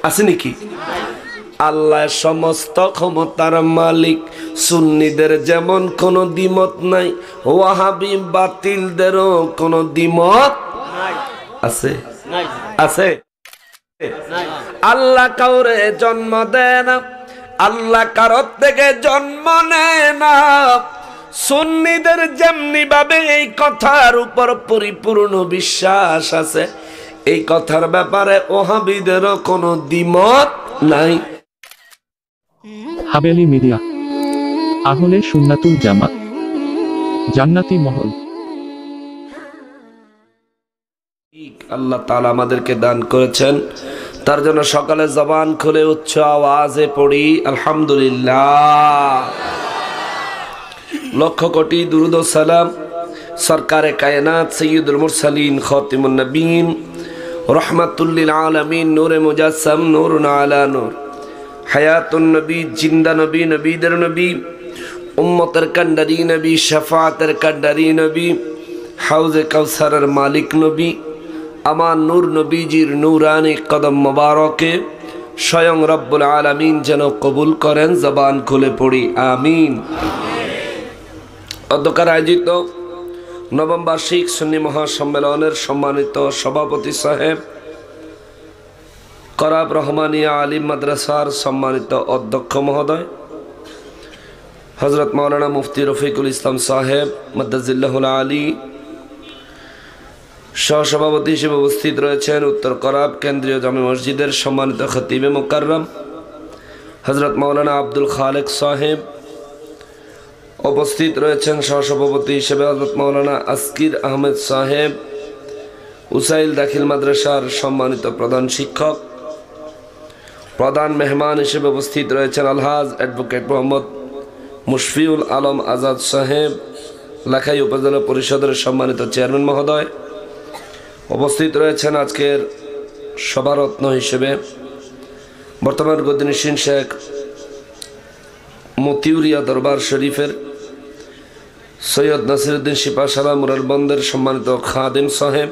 আছে নাকি? আল্লাহ সমস্ত ক্ষমতার মালিক। সুন্নিদের যেমন কোনো দ্বিমত নাই, ওয়াহাবি বাতিলদেরও কোনো দ্বিমত আছে? আছে? আল্লাহ কাউরে জন্ম দেয় না, আল্লাহ কারোর থেকে জন্ম নেয় না। সুন্নিদের যেমনি ভাবে এই কথার উপর পরিপূর্ণ বিশ্বাস আছে, এই কথার ব্যাপারে ওহাবিদেরও কোনো দ্বিমত নাই। হাবেলি মিডিয়া, আহলে সুন্নাতুল জামাত, জান্নাতি মহল। আল্লাহ তাআলা আমাদেরকে দান করেছেন, তার জন্য সকালে জবান খুলে উচ্চ আওয়াজে পড়ি আলহামদুলিল্লাহ। লক্ষ কোটি দুরুদ ও সালাম সরকারে কায়নাত সৈয়দুল মুরসালিন খাতিমুন নবীন রহমাতুল লিল আলামিন নূরে মুজাসসাম নূরুন আলা নূর, হায়াতুন নবী, জিন্দা নবী, নবীদের নবী, উম্মতের কান্ডারি নবী, শাফাআতের কান্ডারি নবী, হাউজে কাউসারের মালিক নবী, আমার নূর নবীজির নূরানি কদম মোবারকে স্বয়ং রব্বুল আলামিন যেন কবুল করেন। জবান খুলে পড়ি আমিন। অধ্যক্ষের আয়োজিত নবম বার্ষিক সুন্নি মহাসম্মেলনের সম্মানিত সভাপতি সাহেব, করাব রহমানিয়া আলিম মাদ্রাসার সম্মানিত অধ্যক্ষ মহোদয় হযরত মাওলানা মুফতি রফিকুল ইসলাম সাহেব মাদ্দাজিল্লাহুল আলী, সহসভাপতি হিসেবে উপস্থিত রয়েছেন উত্তর করাব কেন্দ্রীয় জামে মসজিদের সম্মানিত খতিবে মুকাররম হযরত মাওলানা আব্দুল খালেক সাহেব, উপস্থিত রয়েছেন সহসভাপতি হিসেবে হযরত মাওলানা আসকির আহমেদ সাহেব, উসাইল দাখিল মাদ্রাসার সম্মানিত প্রধান শিক্ষক, প্রধান মেহমান হিসেবে উপস্থিত রয়েছেন আলহাজ অ্যাডভোকেট মোহাম্মদ মুশফিউল আলম আজাদ সাহেব, লাখাই উপজেলা পরিষদের সম্মানিত চেয়ারম্যান মহোদয়, উপস্থিত রয়েছেন আজকের সভারত্ন হিসেবে বর্তমান গদিনিসীন শেখ মতিউরিয়া দরবার শরীফের সৈয়দ নাসিরউদ্দিন সিপাহসালাম মুরারবন্দের সম্মানিত খাদেম সাহেব,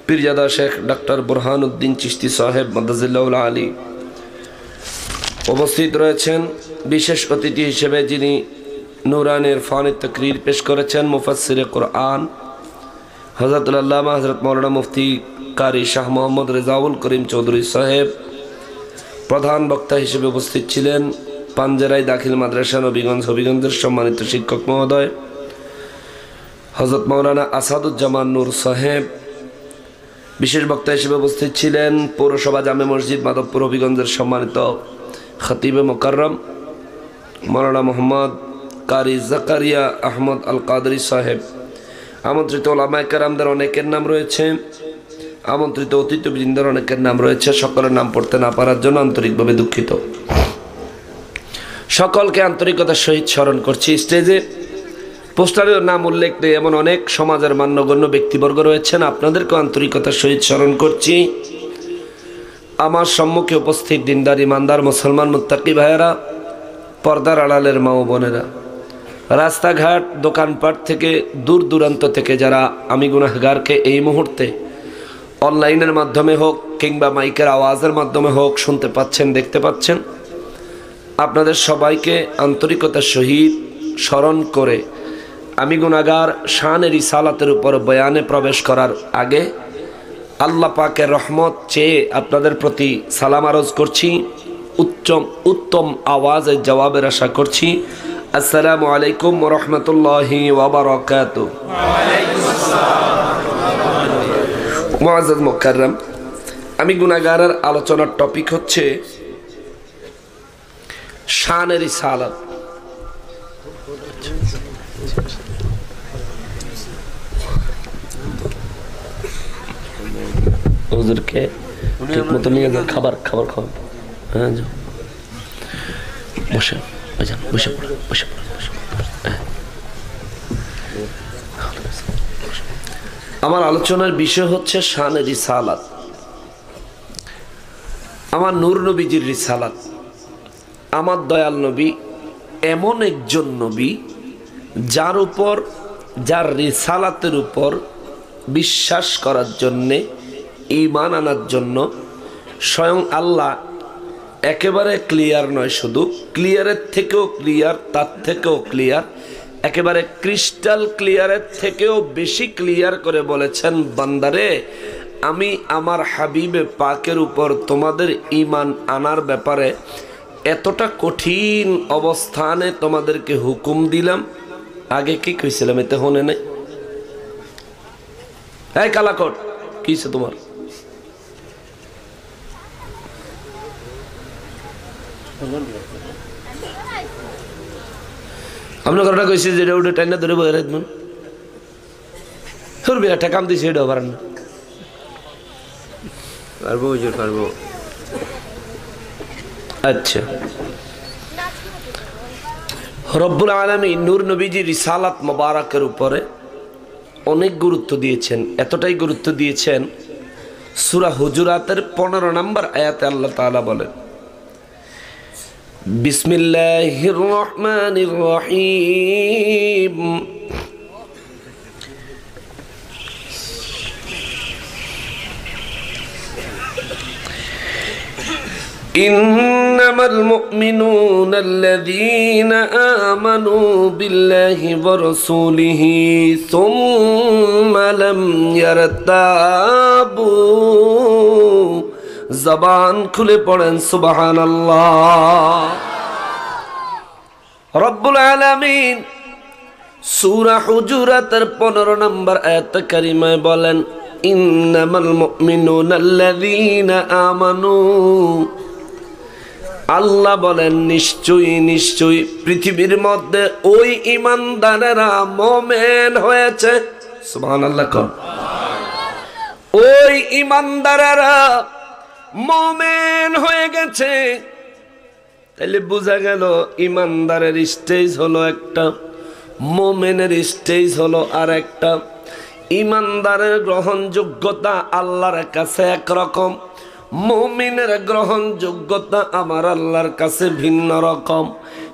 পীরজাদা শেখ ডাক্তার বুরহানুদ্দিন চিশতি সাহেব মাদ্দাজিল্লাহুল আলী। উপস্থিত রয়েছেন বিশেষ অতিথি হিসেবে যিনি নুরানের ফানি তাকরীর পেশ করেছেন মুফাসসিরে কুরআন হযরতুল আল্লামা হযরত মাওলানা মুফতি কারি শাহ মোহাম্মদ রেজাউল করিম চৌধুরী সাহেব। প্রধান বক্তা হিসেবে উপস্থিত ছিলেন পাঞ্জেরাই দাখিল মাদ্রাসা হবিগঞ্জের সম্মানিত শিক্ষক মহোদয় হযরত মাওলানা আসাদুজ্জামান নূর সাহেব। বিশেষ বক্তা হিসেবে উপস্থিত ছিলেন পৌরসভা জামে মসজিদ মাধবপুর হবিগঞ্জের সম্মানিত খতিবে মুকাররম মাওলানা মোহাম্মদ কারি জাকারিয়া আহমদ আল কাদরি সাহেব। আমন্ত্রিত ওলামায়ে কেরামদের অনেকের নাম রয়েছে, আমন্ত্রিত অতিথিবৃন্দের অনেকের নাম রয়েছে, সকলের নাম পড়তে না পারার জন্য আন্তরিকভাবে দুঃখিত। সকলকে আন্তরিকতার সহিত স্মরণ করছি। স্টেজে পোস্টারের নাম উল্লেখ নেই এমন অনেক সমাজের মান্যগণ্য ব্যক্তিবর্গ রয়েছেন, আপনাদেরকেও আন্তরিকতার সহিত স্মরণ করছি। আমার সম্মুখে উপস্থিত দিনদার ইমানদার মুসলমান মুত্তাকি ভাইয়েরা, পর্দার আড়ালের মা ও বোনেরা, রাস্তাঘাট দোকানপাট থেকে দূর দূরান্ত থেকে যারা আমি গুনাহগারকে এই মুহূর্তে অনলাইনের মাধ্যমে হোক কিংবা মাইকের আওয়াজের মাধ্যমে হোক শুনতে পাচ্ছেন, দেখতে পাচ্ছেন, আপনাদের সবাইকে আন্তরিকতার সহিত স্মরণ করে আমি গুনাহগার শানে রিসালাতের উপর বয়ানে প্রবেশ করার আগে আল্লাহ পাকের রহমত চেয়ে আপনাদের প্রতি সালাম আরজ করছি, উত্তম আওয়াজে জবাবের আশা করছি। আসসালামু আলাইকুম ওয়া রাহমাতুল্লাহি ওয়া বারাকাতুহু। মুআজ্জাজ মুকাররম, আমি গুনাহগারের আলোচনার টপিক হচ্ছে শানে রিসালাত। হুজুরকে ঠিক মতো নিয়ে যান, খাবার খাওয়ান। হ্যাঁ, বসে বসে বসে। আমার আলোচনার বিষয় হচ্ছে শানে রিসালাত, আমার নূর নবীজির রিসালাত। আমার দয়াল নবী এমন একজন নবী যার রিসালাতের উপর বিশ্বাস করার জন্যে, ঈমান আনার জন্য স্বয়ং আল্লাহ একেবারে ক্লিয়ার নয়, শুধু ক্লিয়ারের থেকেও ক্লিয়ার, তার থেকেও ক্লিয়ার, একেবারে ক্রিস্টাল ক্লিয়ারের থেকেও বেশি ক্লিয়ার করে বলেছেন, বান্দারে আমি আমার হাবিবে পাকের উপর তোমাদের ঈমান আনার ব্যাপারে এতটা কঠিন অবস্থানে তোমাদেরকে হুকুম দিলাম। আগে কি কইছিলাম এতে হনে নাই? এই কালাকট কিছে তোমার? আপনার ঘরটা কইছি যে উঠে টাইনা ধরে বয়ে রাখবেন, তোর বিরাটা কাম দিছে এটাও পারেন না। পারবো হুজুর, পারবো। আচ্ছা, রব্বুল আলামিন নূর নবীজি রিসালাত মোবারকের উপরে অনেক গুরুত্ব দিয়েছেন। এতটাই গুরুত্ব দিয়েছেন, সূরা হুজুরাতের 15 নম্বর আয়াতে আল্লাহ তাআলা বলেন, বিসমিল্লাহির রহমানির রহিম, إنما المؤمنون الذين آمنوا بالله ورسوله ثم لم يرتابوا। জবান খুলে পড়েন সুবহানাল্লাহ। রব্বুল আলামিন সূরা হুজুরাতের 15 নম্বর আয়াত কারিমায় বলেন, ইন্নামাল মুমিনুনা আল্লাযীনা আমানু। আল্লাহ বলেন নিশ্চয়ই নিশ্চয়ই পৃথিবীর মধ্যে ওই ঈমানদারেরা মুমিন হয়েছে। সুবহানাল্লাহ। ওই ঈমানদারেরা মুমিন হয়ে গেছে। তাহলে বোঝা গেল ঈমানদারের স্টেজ হলো একটা, মুমিনের স্টেজ হলো আর একটা। ঈমানদারের গ্রহণযোগ্যতা আল্লাহর কাছে একরকম, মুমিনের গ্রহণযোগ্যতা আমার আল্লাহর কাছে ভিন্ন রকম।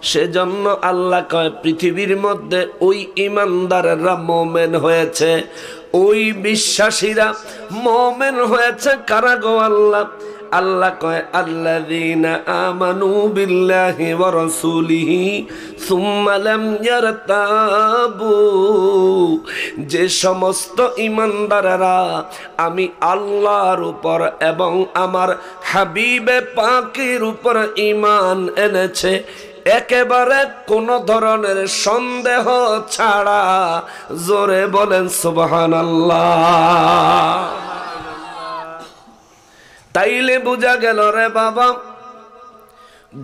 সেজন্য আল্লাহ কয় পৃথিবীর মধ্যে ওই ঈমানদারেরা মুমিন হয়েছে, ওই বিশ্বাসীরা মুমিন হয়েছে। কারা গো আল্লাহ? আল্লাহ কয় আল্লাযীনা আমানু বিল্লাহি ওয়া রাসূলিহি সুম্মা লাম ইয়ারতাবু। যে সমস্ত ঈমানদারেরা আমি আল্লাহর উপর এবং আমার হাবিবে পাকের উপর ঈমান এনেছে, একেবারে কোন ধরনের সন্দেহ ছাড়া। জোরে বলেন সুবহানাল্লাহ। তাইলে বোঝা গেল রে বাবা,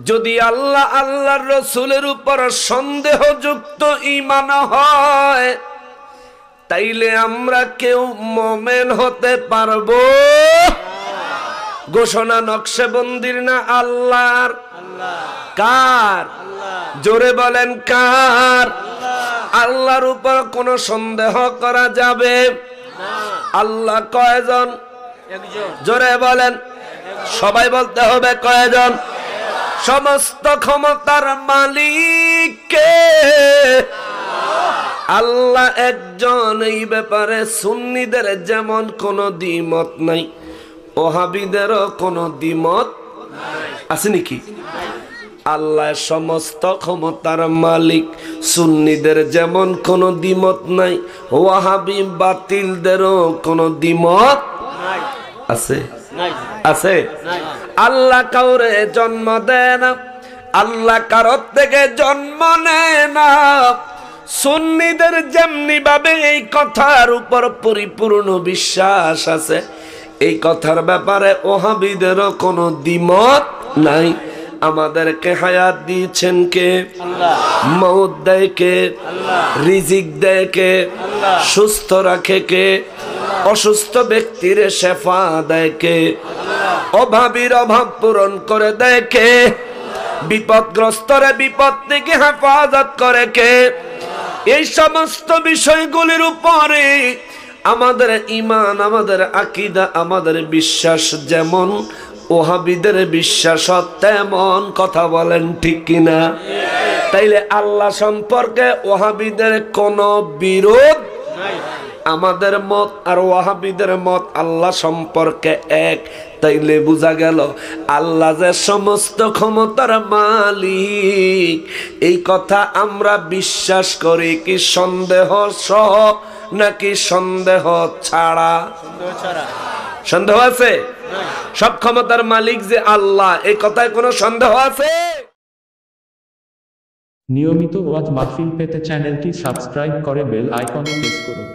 যদি আল্লাহ আল্লাহর রসুলের উপর সন্দেহযুক্ত ঈমান হয়, তাইলে আমরা কেউ মুমিন হতে পারবো? ঘোষণা নকশেবন্দির না আল্লাহর? কার? জোরে বলেন কার? আল্লাহর উপর কোনো সন্দেহ করা যাবে? আল্লাহ কয়জন? জোরে বলেন, সবাই বলতে হবে কয়জন? সমস্ত ক্ষমতার মালিক কে? আল্লাহ একজন। এই ব্যাপারে সুন্নিদের যেমন কোনো দ্বিমত নাই, ওহাবীদেরও কোনো দ্বিমত আছে নাকি? আল্লাহ সমস্ত ক্ষমতার মালিক, সুন্নিদের যেমন কোনো দ্বিমত নাই, ওয়াহাবী বাতিলদেরও কোনো দ্বিমত আছে? আছে? আল্লাহ কাউরে জন্ম দেয় না, আল্লাহ কারোর থেকে জন্ম নেয় না। সুন্নিদের যেমনি ভাবে এই কথার উপর পরিপূর্ণ বিশ্বাস আছে, এই কথার ব্যাপারে ওহাবীদেরও কোনো দ্বিমত নাই। আমাদেরকে হায়াত দিয়েছেন কে? আল্লাহ। মউত দেয় কে? আল্লাহ। রিজিক দেয় কে? আল্লাহ। সুস্থ রাখে কে? অসুস্থ ব্যক্তির শেফা দেয় কে? আল্লাহ। অভাবীর অভাব পূরণ করে দেয় কে? বিপদগ্রস্তরে বিপদ থেকে হেফাজত করে কে? এই সমস্ত বিষয়গুলির উপরে আমাদের ঈমান, আমাদের আকীদা, আমাদের বিশ্বাস যেমন, ওহাবীদের বিশ্বাস তেমন। কথা বলেন ঠিক কিনা? তাইলে আল্লাহ সম্পর্কে ওহাবীদের কোনো বিরোধ আমাদের মত আর ওয়াহাবিদের মত আল্লাহ সম্পর্কে এক, তাইলে বোঝা গেল আল্লাহ যে সমস্ত ক্ষমতার মালিক। এই কথা আমরা বিশ্বাস করি কি সন্দেহ সহ নাকি সন্দেহ ছাড়া? সন্দেহ আছে? সব ক্ষমতার মালিক যে আল্লাহ, এই কথায় কোনো সন্দেহ আছে? নিয়মিত ওয়াজ মাহফিল পেতে চ্যানেলটি সাবস্ক্রাইব করে বেল আইকনে প্রেস করুন।